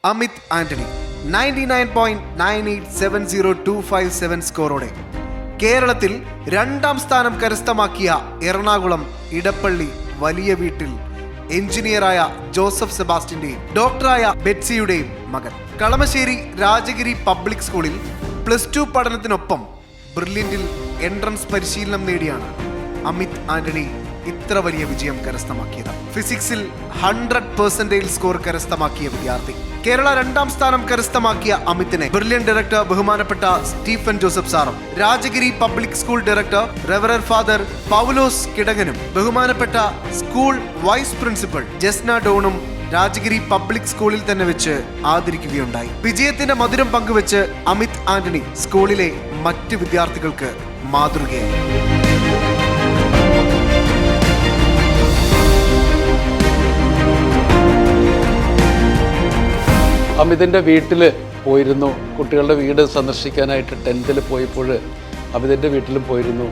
അമിത് ആന്റണി 99.9870257 സ്കോറോടെ കേരളത്തിൽ രണ്ടാം സ്ഥാനം കരസ്ഥമാക്കിയ എറണാകുളം ഇടപ്പള്ളി വലിയ വീട്ടിൽ എഞ്ചിനീയറായ ജോസഫ് സെബാസ്റ്റ്യന്റെയും ഡോക്ടറായ ബെറ്റ്സിയുടെയും മകൻ. കളമശ്ശേരി രാജഗിരി പബ്ലിക് സ്കൂളിൽ +2 പഠനത്തിനൊപ്പം ബ്രില്യന്റിൽ എൻട്രൻസ് പരിശീലനം നേടിയാണ് അമിത് ആന്റണി ഇത്ര വലിയ വിജയം കരസ്ഥമാക്കിയത്. ഫിസിക്സിൽ 100% സ്കോർ കരസ്ഥമാക്കിയ വിദ്യാർത്ഥി. കേരള രണ്ടാം സ്ഥാനം കരസ്ഥമാക്കിയ അമിത്തിനെ ബ്രില്യന്റ് ഡയറക്ടർ ബഹുമാനപ്പെട്ട സ്റ്റീഫൻ ജോസഫ് സാറും രാജഗിരി പബ്ലിക് സ്കൂൾ ഡയറക്ടർ റെവറർ ഫാദർ പൗലോസ് കിടങ്ങനും ബഹുമാനപ്പെട്ട സ്കൂൾ വൈസ് പ്രിൻസിപ്പൽ ജസ്ന ഡോണും രാജഗിരി പബ്ലിക് സ്കൂളിൽ തന്നെ വെച്ച് ആദരിക്കുകയുണ്ടായി. വിജയത്തിന്റെ മധുരം പങ്കുവെച്ച് അമിത് ആന്റണി സ്കൂളിലെ മറ്റ് വിദ്യാർത്ഥികൾക്ക് മാതൃകയായി. അമിതിൻ്റെ വീട്ടിൽ പോയിരുന്നു, കുട്ടികളുടെ വീട് സന്ദർശിക്കാനായിട്ട് 10th പോയപ്പോൾ അമിതിൻ്റെ വീട്ടിലും പോയിരുന്നു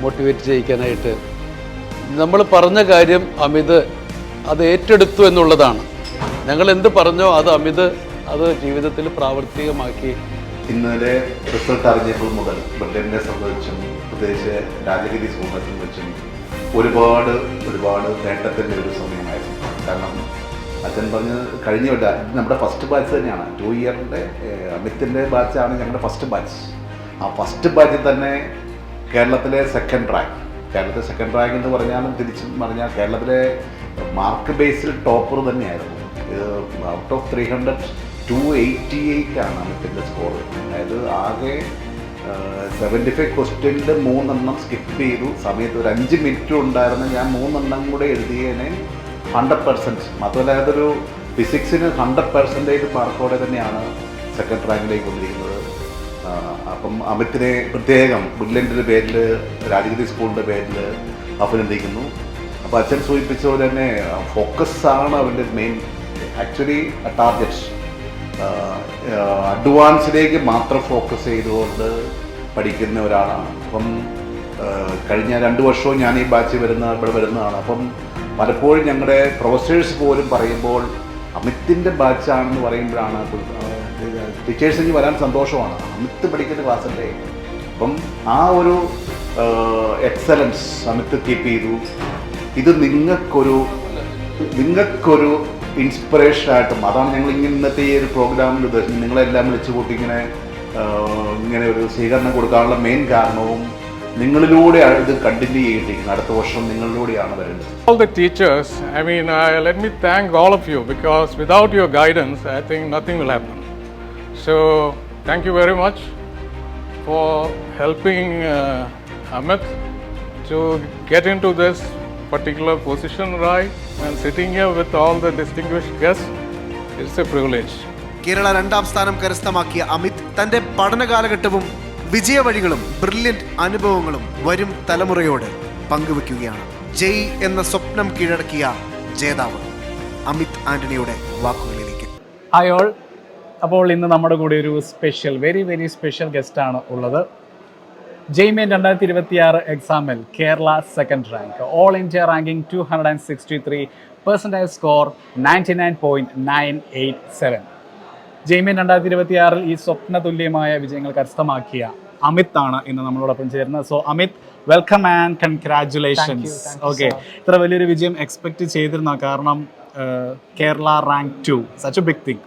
മോട്ടിവേറ്റ് ചെയ്യിക്കാനായിട്ട്. നമ്മൾ പറഞ്ഞ കാര്യം അമിത് അത് ഏറ്റെടുത്തു എന്നുള്ളതാണ്. ഞങ്ങൾ എന്ത് പറഞ്ഞോ അത് അമിത് അത് ജീവിതത്തിൽ പ്രാവർത്തികമാക്കി. ഇന്നലെ റിസൾട്ട് അറിഞ്ഞപ്പോൾ മുതൽ ബ്രില്യന്റിനെ സംബന്ധിച്ചും പ്രത്യേകിച്ച് രാജഗിരി സ്കൂളിനെ സംബന്ധിച്ചും ഒരുപാട് നേട്ടത്തിൻ്റെ ഒരു സമയമായിരുന്നു. കാരണം അച്ഛൻ പറഞ്ഞ് കഴിഞ്ഞ നമ്മുടെ ഫസ്റ്റ് ബാച്ച് തന്നെയാണ്. 2 ഇയറിൻ്റെ അമിത്തിൻ്റെ ബാച്ചാണ് ഞങ്ങളുടെ ഫസ്റ്റ് ബാച്ച്. ആ ഫസ്റ്റ് ബാച്ചിൽ തന്നെ കേരളത്തിലെ സെക്കൻഡ് റാങ്ക് എന്ന് പറഞ്ഞാലും തിരിച്ചും പറഞ്ഞാൽ കേരളത്തിലെ മാർക്ക് ബേസിൽ ടോപ്പർ തന്നെയായിരുന്നു. ഔട്ട് ഓഫ് 300 288 ആണ് അമിത്തിൻ്റെ സ്കോർ. അതായത് ആകെ 75 ക്വസ്റ്റ്യനിൽ 3 എണ്ണം സ്കിപ്പ് ചെയ്തു. സമയത്ത് ഒരു 5 മിനിറ്റ് ഉണ്ടായിരുന്നു. ഞാൻ 3 എണ്ണം കൂടെ എഴുതിയതിനെ 100%. മാത്രമല്ല അതൊരു ഫിസിക്സിന് 100% മാർക്കോടെ തന്നെയാണ് സെക്കൻഡ് റാങ്കിലേക്ക് കൊണ്ടിരിക്കുന്നത്. അപ്പം അമിത്തിനെ പ്രത്യേകം ബ്രില്യന്റിൻ്റെ പേരിൽ രാജഗിരി സ്കൂളിൻ്റെ പേരിൽ അഭിനന്ദിക്കുന്നു. അപ്പോൾ അച്ഛൻ സൂചിപ്പിച്ച പോലെ തന്നെ ഫോക്കസാണ് അവൻ്റെ മെയിൻ ആക്ച്വലി ടാർഗറ്റ്. അഡ്വാൻസിലേക്ക് മാത്രം ഫോക്കസ് ചെയ്തുകൊണ്ട് പഠിക്കുന്ന ഒരാളാണ്. അപ്പം കഴിഞ്ഞ 2 വർഷവും ഞാൻ ഈ ബാച്ചിൽ ഇവിടെ വരുന്നതാണ്. അപ്പം പലപ്പോഴും ഞങ്ങളുടെ പ്രൊഫസേഴ്സ് പോലും പറയുമ്പോൾ അമിത്തിൻ്റെ ബാച്ചാണെന്ന് പറയുമ്പോഴാണ് ടീച്ചേഴ്സിന് വരാൻ സന്തോഷമാണ്. അമിത്ത് പഠിക്കുന്ന ക്ലാസ്സല്ലേ. അപ്പം ആ ഒരു എക്സലൻസ് അമിത്ത് കീപ്പ് ചെയ്തു. ഇത് നിങ്ങൾക്കൊരു ഇൻസ്പിറേഷനായിട്ടും അതാണ് ഞങ്ങൾ ഇന്നത്തെ ഈ ഒരു പ്രോഗ്രാമിൽ ഉദ്ദേശിക്കുന്നത്. നിങ്ങളെല്ലാം വിളിച്ചു കൂട്ടി ഇങ്ങനെ ഒരു സ്വീകരണം കൊടുക്കാനുള്ള മെയിൻ കാരണവും നിങ്ങളിലൂടെ ഇത് കണ്ടിന്യൂ ചെയ്തിരിക്കുന്നത്. അടുത്ത വർഷം നിങ്ങളിലൂടെയാണ് വരുന്നത്. All the teachers, let me thank all of you because without your guidance, I think nothing will happen. So, thank you very much for helping Amit to get into this particular position right and sitting here with all the distinguished guests. It's a privilege. Kerala രണ്ടാം സ്ഥാനം കരസ്ഥമാക്കിയ അമിത് തന്റെ പഠന കാലഘട്ടവും വിജയവഴികളും brilliant അനുഭവങ്ങളും വരും തലമുറയോട് പങ്കുവെക്കുകയാണ്. ജയ് എന്ന സ്വപ്നം കീഴടക്കിയ ജേതാവ് അമിത് ആന്റണിയുടെ വാക്കുകളിലേക്ക്. Hi all. അപ്പോൾ ഇന്ന് നമ്മുടെ കൂടെ ഒരു വെരി സ്പെഷ്യൽ ഗസ്റ്റാണ് ഉള്ളത്. ജെയ്മെൻ 2026 എക്സാമിൽ Kerala second rank, all India ranking 263, percentage score 99.987. JEE Main 2026 ഈ സ്വപ്ന തുല്യമായ വിജയങ്ങൾ കരസ്ഥമാക്കിയ അമിത് ആണ് ഇന്ന് നമ്മളോടൊപ്പം ചേരുന്നത്. So Amit, welcome and congratulations. Okay, ഇത്ര വലിയൊരു വിജയം എക്സ്പെക്ട് ചെയ്തിരുന്ന? കാരണം Kerala rank 2 such a big thing.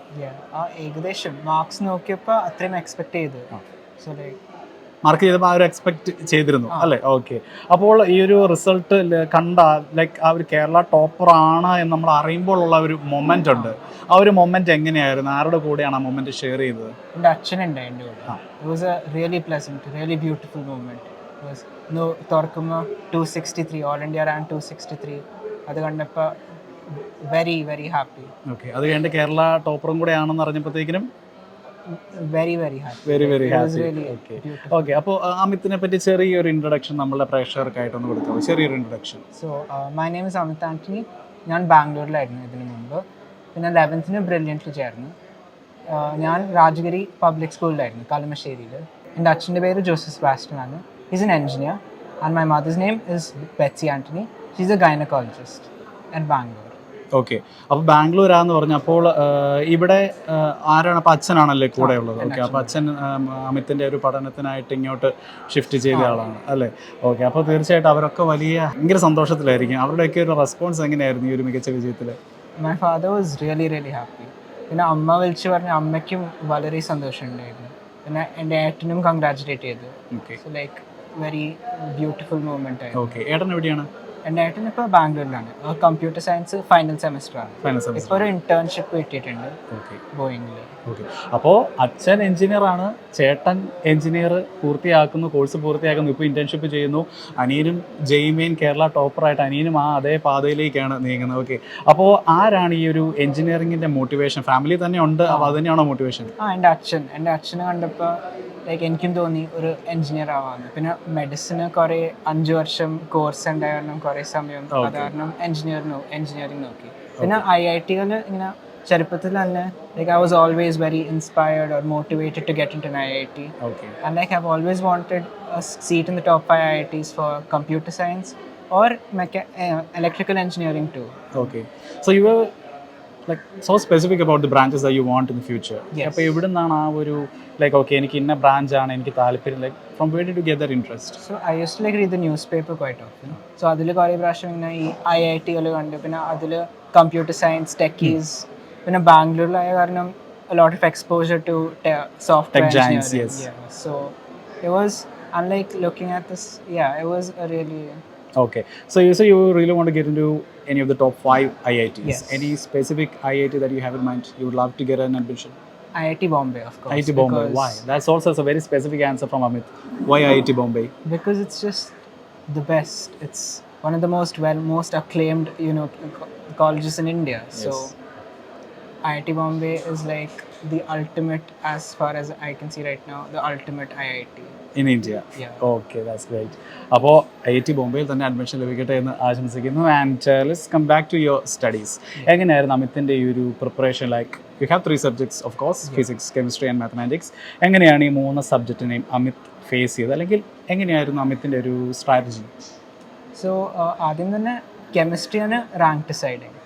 ഏകദേശം മാർക്സ് നോക്കിയപ്പോൾ അത്രയും എക്സ്പെക്ട് ചെയ്തു. സോ മാർക്ക് ചെയ്തപ്പോൾ ആ ഒരു എക്സ്പെക്ട് ചെയ്തിരുന്നു അല്ലേ? ഓക്കെ. അപ്പോൾ ഈ ഒരു റിസൾട്ട് കണ്ട ആ ഒരു കേരള ടോപ്പർ ആണ് എന്ന് നമ്മൾ അറിയുമ്പോൾ ഉള്ള ഒരു മൊമെന്റ് ഉണ്ട്. ആ ഒരു മൊമെന്റ് എങ്ങനെയായിരുന്നു? ആരുടെ കൂടെയാണ് ആ മൊമെന്റ് ഷെയർ ചെയ്തത്? എൻ്റെ അച്ഛനുണ്ട് എൻ്റെ കൂടെ. It was A really pleasant, really beautiful moment. തുറക്കുമ്പോൾ 263, ഓൾ ഇന്ത്യ റാങ്ക് 263 അത് കണ്ടപ്പോൾ വെരി ഹാപ്പി. ഓക്കെ, അത് കഴിഞ്ഞ് കേരള ടോപ്പറും കൂടെ ആണെന്ന് അറിഞ്ഞപ്പോഴത്തേക്കിനും വെരി ഹാപ്പി. ഓക്കെ. അപ്പോൾ അമിത്തിനെ പറ്റി ചെറിയൊരു ഇൻട്രൊഡക്ഷൻ നമ്മളുടെ പ്രേക്ഷകർക്കായിട്ടൊന്ന് കൊടുക്കാം. ചെറിയൊരു introduction. So my name is Amit Antony. ഞാൻ ബാംഗ്ലൂരിലായിരുന്നു ഇതിനു മുമ്പ്. പിന്നെ 11th ബ്രില്യൻറ്റിൽ ചേർന്നു. ഞാൻ രാജഗിരി പബ്ലിക് സ്കൂളിലായിരുന്നു കളമശ്ശേരിയിൽ. എൻ്റെ അച്ഛൻ്റെ പേര് ജോസഫ് സെബാസ്റ്റ്യൻ ആണ്. Is an engineer. And my mother's name is Betsy Antony. She is A gynaecologist at Bangalore. Okay. അപ്പോൾ ബാംഗ്ലൂരാന്ന് പറഞ്ഞു. അപ്പോൾ ഇവിടെ ആരാണ്? അപ്പോൾ അച്ഛനാണല്ലേ കൂടെ ഉള്ളത്? ഓക്കെ. അപ്പോൾ അച്ഛൻ അമിത്തിൻ്റെ ഒരു പഠനത്തിനായിട്ട് ഇങ്ങോട്ട് ഷിഫ്റ്റ് ചെയ്ത ആളാണ് അല്ലേ? ഓക്കെ. അപ്പോൾ തീർച്ചയായിട്ടും അവരൊക്കെ ഭയങ്കര സന്തോഷത്തിലായിരിക്കും. അവരുടെയൊക്കെ ഒരു റെസ്പോൺസ് എങ്ങനെയായിരുന്നു ഈ ഒരു മികച്ച വിജയത്തിൽ? My father was really happy. പിന്നെ അമ്മ വിളിച്ച് പറഞ്ഞ അമ്മയ്ക്കും വളരെ സന്തോഷമുണ്ടായിരുന്നു. പിന്നെ എൻ്റെ ഏട്ടനും കൺഗ്രാറ്റുലേറ്റ് ചെയ്തു. Okay. So like very beautiful moment ആയിരുന്നു. ഓക്കെ. ഏട്ടൻ എവിടെയാണ്? എൻ്റെ ഏട്ടൻ ഇപ്പോൾ ബാംഗ്ലൂരിലാണ്. കമ്പ്യൂട്ടർ സയൻസ് ഫൈനൽ സെമസ്റ്റർ ആണ്. Final semester. ഇപ്പോൾ ഒരു ഇന്റേൺഷിപ്പ് കിട്ടിയിട്ടുണ്ട് ഓക്കെ. ബോയിങ്ങിൽ. ഓക്കെ. അപ്പോൾ അച്ഛൻ എഞ്ചിനീയറാണ്, ചേട്ടൻ എഞ്ചിനീയർ പൂർത്തിയാക്കുന്നു, കോഴ്സ് പൂർത്തിയാക്കുന്നു, ഇപ്പോൾ ഇന്റേൺഷിപ്പ് ചെയ്യുന്നു. അനിയനും ജെയ്മെയിൻ കേരള ടോപ്പറായിട്ട് അനിയനും ആ അതേ പാതയിലേക്കാണ് നീങ്ങുന്നത്. ഓക്കെ. അപ്പോൾ ആരാണ് ഈ ഒരു എഞ്ചിനീയറിംഗിൻ്റെ മോട്ടിവേഷൻ? ഫാമിലി തന്നെ ഉണ്ട്, അപ്പോൾ അത് തന്നെയാണോ മോട്ടിവേഷൻ? എൻ്റെ അച്ഛനെ കണ്ടപ്പോൾ ലൈക്ക് എനിക്കും തോന്നി ഒരു എഞ്ചിനീയർ ആവാമെന്ന്. പിന്നെ മെഡിസിന് കുറേ 5 വർഷം കോഴ്സ് ഉണ്ടായിരുന്നു, കുറേ സമയം അത് കാരണം എഞ്ചിനീയറിംഗ് നോക്കി. പിന്നെ IIT-കൾ ഇങ്ങനെ ചെറുപ്പത്തിൽ തന്നെ like I was always very inspired or motivated to get into IIT. ഓക്കെ. And like I've always wanted a seat in the top 5 IITs for computer science or electrical engineering too. Okay. So you were like so specific about the branches that you want in the future. Yes. അപ്പോൾ എവിടെ നിന്നാണ് ആ ഒരു like okay എനിക്ക് ഇന്ന ബ്രാഞ്ചാണ് എനിക്ക് താല്പര്യം, like from where did you get that interest? So I used to like read the newspaper quite often. So അതിൽ കുറേ പ്രാവശ്യം ഇങ്ങനെ ഈ IIT-കൾ കണ്ടു. പിന്നെ അതിൽ കമ്പ്യൂട്ടർ സയൻസ് ടെക്കീസ്, പിന്നെ ബാംഗ്ലൂരിലായ കാരണം a lot of exposure to software Tech giants, engineering. yes. Yeah. So it was unlike looking at this. Yeah, it was a really Okay. So you say you really want to get into any of the top 5 IITs. Yes. Any specific IIT that you have in mind you would love to get an admission? IIT Bombay, of course. IIT Bombay. because- Why? That's also a very specific answer from Amit. Why IIT Bombay? Because it's just the best. It's one of the most acclaimed, colleges in India. So IIT Bombay is like the ultimate, as far as I can see right now, the ultimate IIT. In India. Yeah. Okay, that's great. അപ്പോൾ IIT ബോംബെയിൽ തന്നെ admission ലഭിക്കട്ടെ എന്ന് ആശംസിക്കുന്നു. And let's come back to your studies. എങ്ങനെയായിരുന്നു അമിത്തിൻ്റെ ഈ ഒരു preparation? Like you have 3 subjects of course, physics, chemistry and mathematics. എങ്ങനെയാണ് ഈ 3 സബ്ജക്റ്റിനെയും അമിത് ഫേസ് ചെയ്തത്, അല്ലെങ്കിൽ എങ്ങനെയായിരുന്നു അമിത്തിൻ്റെ ഒരു സ്ട്രാറ്റജി? സോ ആദ്യം തന്നെ കെമിസ്ട്രിയാണ് റാങ്ക് ഡിസൈഡിങ്.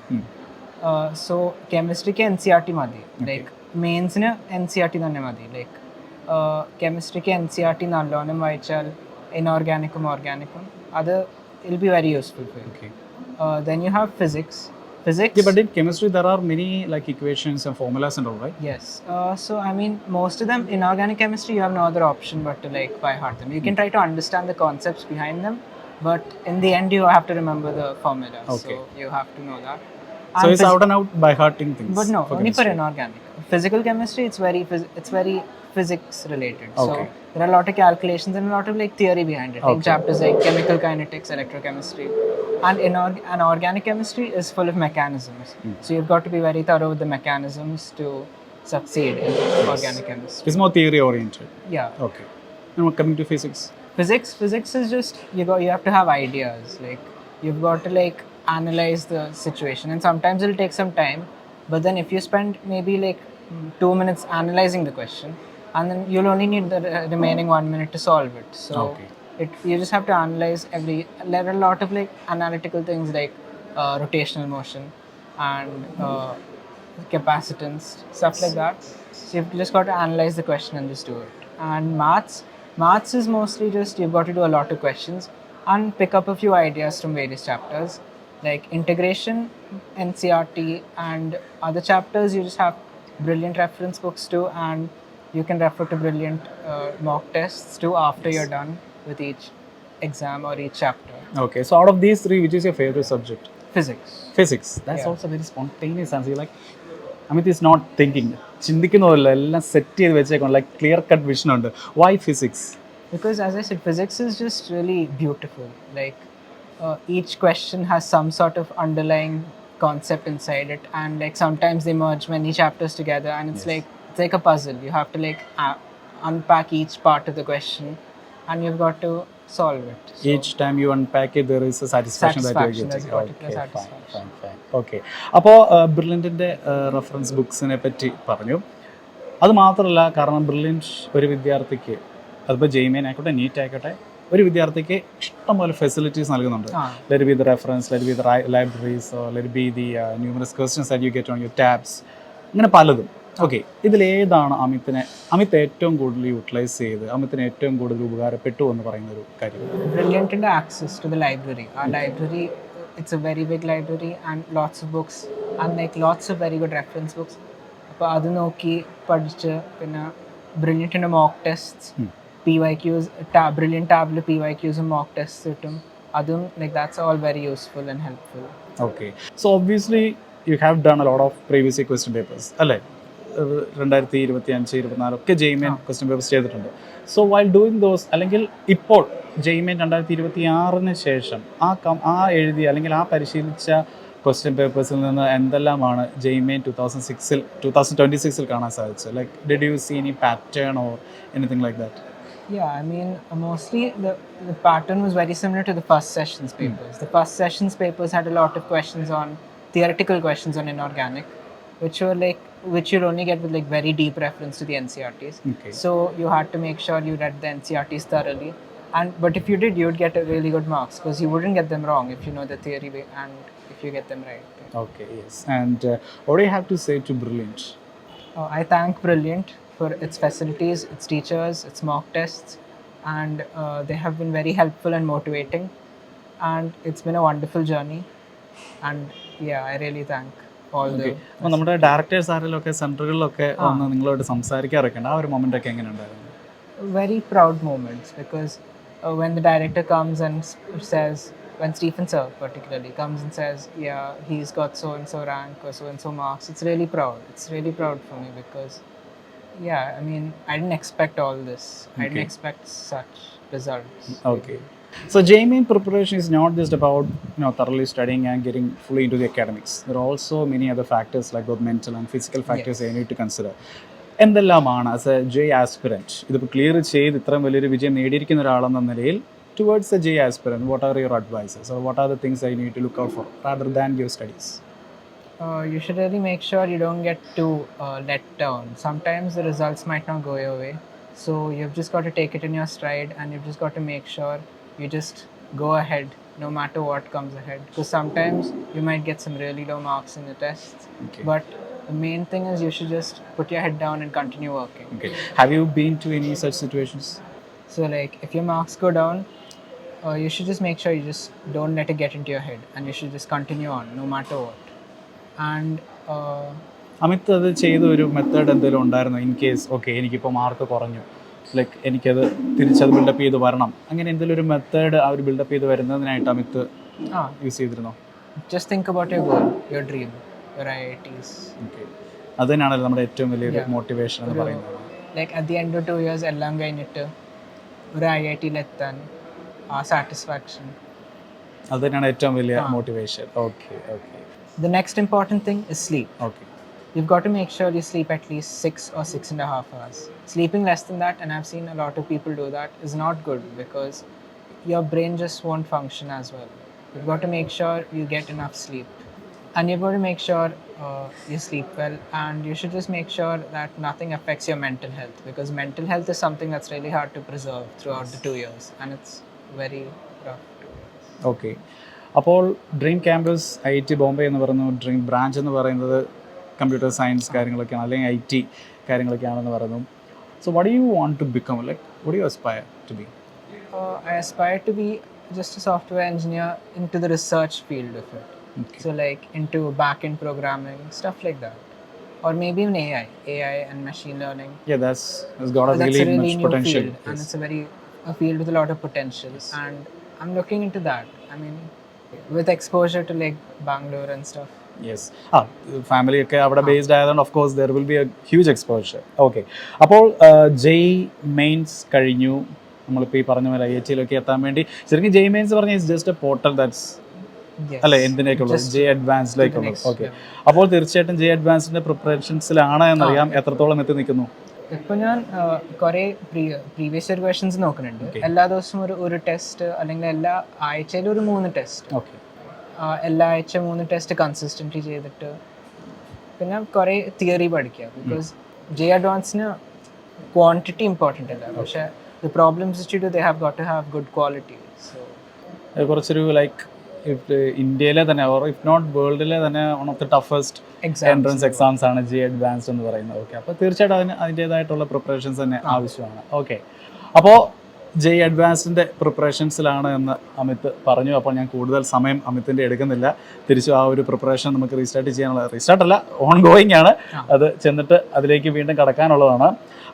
സോ കെമിസ്ട്രിക്ക് NCERT മതി. ലൈക്ക് മെയിൻസിന് NCERT തന്നെ മതി. ലൈക്ക് കെമിസ്ട്രിക്ക് NCERT നല്ലോണം വായിച്ചാൽ ഇനോർഗാനിക്കും ഓർഗാനിക്കും അത് will be very useful for you. Then you have physics. Yeah, but in chemistry there are many like equations and formulas and all, right? Yes. So I mean, most of them in organic chemistry you have no other option but to like by heart them. You can try to understand the concepts behind them, but in the end you have to remember the formula. Okay. So you have to know that. So And it's out and out by hearting things. But no, only for chemistry. inorganic. Physical chemistry, it's very physics related. Okay. So there are a lot of calculations and a lot of like theory behind it. In Okay. chapters like chemical kinetics, electrochemistry, and organic chemistry is full of mechanisms. So you've got to be very thorough with the mechanisms to succeed in organic chemistry. It's more theory oriented. Yeah. Okay. And coming to physics. Physics is just you have to have ideas. Like you've got to like analyze the situation, and sometimes it'll take some time. But then if you spend maybe like 2 minutes analyzing the question, and then you'll only need the remaining 1 minute to solve it. So Okay. you just have to analyze there are a lot of like analytical things like rotational motion and capacitance, stuff like that. So you've just got to analyze the question and just do it. And maths is mostly just you've got to do a lot of questions and pick up a few ideas from various chapters. Like integration, NCERT, and other chapters you just have brilliant reference books too, and you can refer to brilliant mock tests too after you're done with each exam or each chapter. Okay. So out of these 3, which is your favorite subject? Physics. Physics. That's Yeah. also very spontaneous answer. Like Amit is not thinking. ചിന്തിക്കുന്നതല്ല, എല്ലാം set ചെയ്ത് വെച്ചേക്കണം. Like clear cut vision ഉണ്ട്. Why physics? Because as I said, physics is just really beautiful. Like each question has some sort of underlying concept inside it, and like sometimes they merge many chapters together, and it's like a puzzle. You have to like unpack each part of the question, and you've got to solve it. So Each time you unpack it, there is a satisfaction that you're Satisfaction, getting. there's a particular satisfaction. Fine. Okay. അപ്പോൾ ബ്രില്യൻറ്റിൻ്റെ reference ബുക്സിനെ പറ്റി പറഞ്ഞു. അത് മാത്രമല്ല, കാരണം brilliant ഒരു വിദ്യാർത്ഥിക്ക്, അതിപ്പോൾ ജെയ്മെയിൻ ആയിക്കോട്ടെ, നീറ്റ് ആയിക്കോട്ടെ, ഒരു വിദ്യാർത്ഥിക്ക് ഇഷ്ടംപോലെ ഫെസിലിറ്റീസ് നൽകുന്നുണ്ട്. Let be the reference, let be the libraries, let be the numerous questions that you get on your tabs, അങ്ങനെ പലതും. ഓക്കെ, ഇതിലേതാണ് അമിത് ഏറ്റവും കൂടുതൽ യൂട്ടിലൈസ് ചെയ്ത് അമിത്തിന് ഏറ്റവും കൂടുതൽ ഉപകാരപ്പെട്ടു എന്ന് പറയുന്ന ഒരു കാര്യം? ബ്രില്യൻറ്റിൻ്റെ ആക്സസ് ടു ദ ലൈബ്രറി. ആ library, it's a very big library and lots of books and like lots of very good reference books. അപ്പോൾ അത് നോക്കി പഠിച്ച്, പിന്നെ ബ്രില്യൻറ്റിൻ്റെ മോക്ക് ടെസ്റ്റ്, PYQs, ബ്രില്യൻറ്റ് ടാബിൽ PYQs മോക്ക് ടെസ്റ്റ് കിട്ടും. അതും like that's all very useful and helpful. Okay, so obviously you have done a lot of previous question papers അല്ലേ? 2025-24 ഒക്കെ ജെയ്മെയിൻ ക്വസ്റ്റ്യൻ പേപ്പേഴ്സ് ചെയ്തിട്ടുണ്ട്. സോ വൈൽ ഡൂയിങ് ദോസ്, അല്ലെങ്കിൽ ഇപ്പോൾ ജെയ്മെയിൻ 2026 ശേഷം ആ എഴുതിയ അല്ലെങ്കിൽ ആ പരിശീലിച്ച ക്വസ്റ്റ്യൻ പേപ്പേഴ്സിൽ നിന്ന് എന്തെല്ലാമാണ് ജെയ്മെയിൻ 2026 കാണാൻ സാധിച്ചത്? Like did you see any pattern or anything like that? Yeah, I mean, mostly the pattern was very similar to the first sessions papers. The first sessions papers had a lot of questions on theoretical questions on inorganic, which you'll only get with like very deep reference to the NCERTs. Okay. So you had to make sure you read the NCERTs thoroughly. But if you did, you'd get a really good marks because you wouldn't get them wrong if you know the theory and if you get them right. Okay, yes. And what do you have to say to Brilliant? I thank Brilliant for its facilities, its teachers, its mock tests, and they have been very helpful and motivating. And it's been a wonderful journey. And yeah, I really thank all the. അപ്പോൾ നമ്മുടെ directors ആരെങ്കിലുമൊക്കെ സെൻറ്ററുകളിലൊക്കെ ഒന്ന് നിങ്ങളോട് സംസാരിക്കാറൊക്കെ ഉണ്ട്. ആ ഒരു moment ഒക്കെ എങ്ങനെ ഉണ്ടായിരുന്നു? Very proud moments because when the director comes and says, when Stephen Sir particularly comes and says, yeah, he's got so and so rank or so and so marks, it's really proud. It's really proud for me because, yeah, I mean, I didn't expect all this. I didn't expect such results. Okay. So JMain preparation is not just about thoroughly studying and getting fully into the academics. There are also many other factors like both mental and physical factors that you need to consider. എന്തെല്ലാമാണ് as a JEE aspirant ഇതിപ്പോൾ clear ചെയ്ത് ഇത്രയും വലിയൊരു വിജയം നേടിയിരിക്കുന്ന ഒരാളെന്ന നിലയിൽ towards a JEE aspirant what are your advises or what are the things I need to look out for rather than your studies? You should really make sure you don't get too let down. Sometimes the results might not go your way, so you've just got to take it in your stride and you've just got to make sure you just go ahead no matter what comes ahead, because sometimes you might get some really low marks in the tests. Okay. But the main thing is you should just put your head down and continue working. Okay. Have you been to any such situations? So like if your marks go down, you should just make sure you just don't let it get into your head and you should just continue on no matter what. And Amit അത് ചെയ്ത ഒരു method എന്തെങ്കിലും ഉണ്ടായിരുന്നോ in case okay എനിക്കിപ്പോൾ mark കുറഞ്ഞു, like എനിക്കത് തിരിച്ചത് build-up ചെയ്ത് വരണം, അങ്ങനെ എന്തെങ്കിലും ഒരു മെത്തേഡ് ആ ഒരു ബിൽഡപ്പ് ചെയ്ത് വരുന്നതിനായിട്ട് അമിത് യൂസ് ചെയ്തിരുന്നോ? just think about your goal, your dream, your IITs. Okay, അത് തന്നെയാണല്ലോ നമ്മുടെ ഏറ്റവും വലിയൊരു മോട്ടിവേഷൻ എന്ന് പറയുന്നത്. Like at the end of 2 years എല്ലാം കഴിഞ്ഞിട്ട് ഒരു IIT-ലെത്താൻ ആ സാറ്റിസ്ഫാക്ഷൻ, അത് തന്നെയാണ് ഏറ്റവും വലിയ motivation. Okay okay. The next important thing is sleep. Okay. You've got to make sure you sleep at least 6 or 6.5 hours. Sleeping less than that, and I've seen a lot of people do that, is not good because your brain just won't function as well. You've got to make sure you get enough sleep. And you've got to make sure you sleep well, and you should just make sure that nothing affects your mental health, because mental health is something that's really hard to preserve throughout the 2 years, and it's very rough. Okay. അപ്പോൾ dream campus IIT Bombay എന്ന് പറയുന്ന dream branch എന്ന് പറയുന്നത് computer science കാര്യങ്ങളൊക്കെയാണ്, അല്ലെങ്കിൽ IT കാര്യങ്ങളൊക്കെയാണെന്ന് പറയുന്നു. So what do you want to become, like what do you aspire to be? I aspire to be just a software engineer into the research field of it. Okay. So like into back-end programming, stuff like that. Or maybe even AI and machine learning. Yeah, that's got a That's really a really much new potential. field, and it's a field with a lot of potential. And I'm looking into that. I mean, with exposure to like Bangalore and stuff. Yes. Family ഒക്കെ അവിടെ based ആയതുകൊണ്ട് of course there will be A huge exposure. Okay. അപ്പോൾ ജെയ് mains കഴിഞ്ഞു, നമ്മളിപ്പോൾ ഈ പറഞ്ഞ പോലെ IIT-യിലൊക്കെ എത്താൻ വേണ്ടി ശരിക്കും ജെയ് മെയിൻസ് പറഞ്ഞാൽ it's just A portal that's അല്ലേ എന്തിനേക്കുള്ളത്, ജെ അഡ്വാൻസിലേക്കുള്ളത്. ഓക്കെ. അപ്പോൾ തീർച്ചയായിട്ടും ജെ അഡ്വാൻസിൻ്റെ പ്രിപ്പറേഷൻസിലാണ് എന്നറിയാം. എത്രത്തോളം എത്തി നിൽക്കുന്നു? ഇപ്പോൾ ഞാൻ കുറേ പ്രീവിയസ് ഇയർ ക്വസ്റ്റ്യൻസ് നോക്കുന്നുണ്ട്. എല്ലാ ദിവസവും ഒരു ടെസ്റ്റ്, അല്ലെങ്കിൽ എല്ലാ ആഴ്ചയിലും ഒരു 3 ടെസ്റ്റ്. ഓക്കെ. എല്ലാ ആഴ്ച 3 ടെസ്റ്റ് കൺസിസ്റ്റൻ്റ് ചെയ്തിട്ട് പിന്നെ കുറേ തിയറി പഠിക്കുക. ബിക്കോസ് ജെ അഡ്വാൻസിന് ക്വാണ്ടിറ്റി ഇമ്പോർട്ടൻ്റ് അല്ല, പക്ഷേ the problems institute, they have got to have good quality. So കുറച്ചൊരു ലൈക്ക് ഇന്ത്യയിലെ തന്നെ ഓർ ഇഫ് നോട്ട് വേൾഡിലെ തന്നെ one of the toughest Exams. Entrance exams ആണ് ജെ അഡ്വാൻസ്ഡ് എന്ന് പറയുന്നത്. ഓക്കെ, അപ്പോൾ തീർച്ചയായിട്ടും അതിൻ്റേതായിട്ടുള്ള പ്രിപ്പറേഷൻസ് തന്നെ ആവശ്യമാണ്. ഓക്കെ, അപ്പോൾ ജെ അഡ്വാൻസിൻ്റെ പ്രിപ്പറേഷൻസിലാണ് എന്ന് അമിത് പറഞ്ഞു. അപ്പോൾ ഞാൻ കൂടുതൽ സമയം അമിത്തിൻ്റെ എടുക്കുന്നില്ല. തിരിച്ചു ആ ഒരു പ്രിപ്പറേഷൻ നമുക്ക് റീസ്റ്റാർട്ട് ചെയ്യാനുള്ള, റീസ്റ്റാർട്ടല്ല, ഓൺ ഗോയിങ് ആണ്. അത് ചെന്നിട്ട് അതിലേക്ക് വീണ്ടും കടക്കാനുള്ളതാണ്.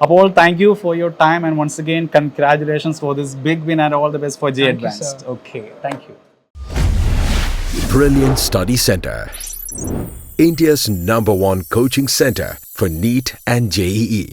അപ്പോൾ thank you for your time and once again congratulations for this big win and all the best for J Advanced. Okay, thank you. Brilliant Study Center, India's #1 coaching center for NEET and JEE.